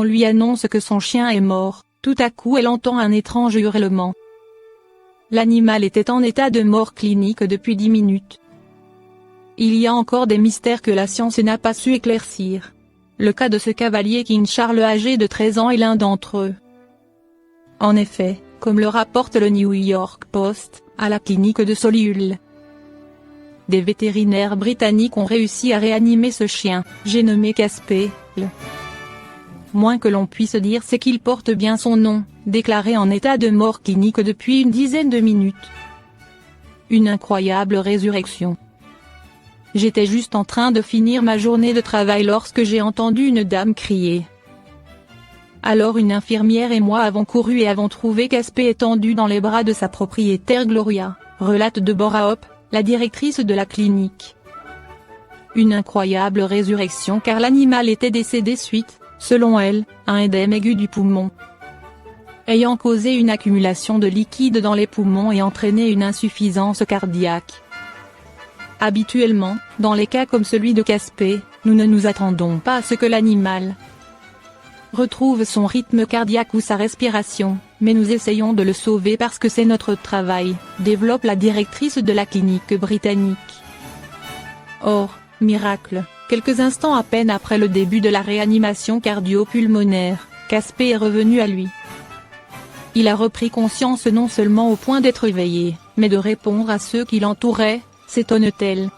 on lui annonce que son chien est mort, tout à coup elle entend un étrange hurlement. L'animal était en état de mort clinique depuis 10 minutes. Il y a encore des mystères que la science n'a pas su éclaircir. Le cas de ce cavalier King Charles âgé de 13 ans est l'un d'entre eux. En effet, comme le rapporte le New York Post, à la clinique de Solihull, des vétérinaires britanniques ont réussi à réanimer ce chien, j'ai nommé Casper. Le moins que l'on puisse dire c'est qu'il porte bien son nom, déclaré en état de mort clinique depuis une dizaine de minutes. Une incroyable résurrection. J'étais juste en train de finir ma journée de travail lorsque j'ai entendu une dame crier. Alors une infirmière et moi avons couru et avons trouvé Casper étendu dans les bras de sa propriétaire Gloria, relate Deborah Hope, la directrice de la clinique. Une incroyable résurrection car l'animal était décédé suite, selon elle, à un œdème aigu du poumon, ayant causé une accumulation de liquide dans les poumons et entraîné une insuffisance cardiaque. Habituellement, dans les cas comme celui de Casper, nous ne nous attendons pas à ce que l'animal retrouve son rythme cardiaque ou sa respiration, mais nous essayons de le sauver parce que c'est notre travail, développe la directrice de la clinique britannique. Or, miracle, quelques instants à peine après le début de la réanimation cardio-pulmonaire, Casper est revenu à lui. Il a repris conscience non seulement au point d'être éveillé, mais de répondre à ceux qui l'entouraient, s'étonne-t-elle.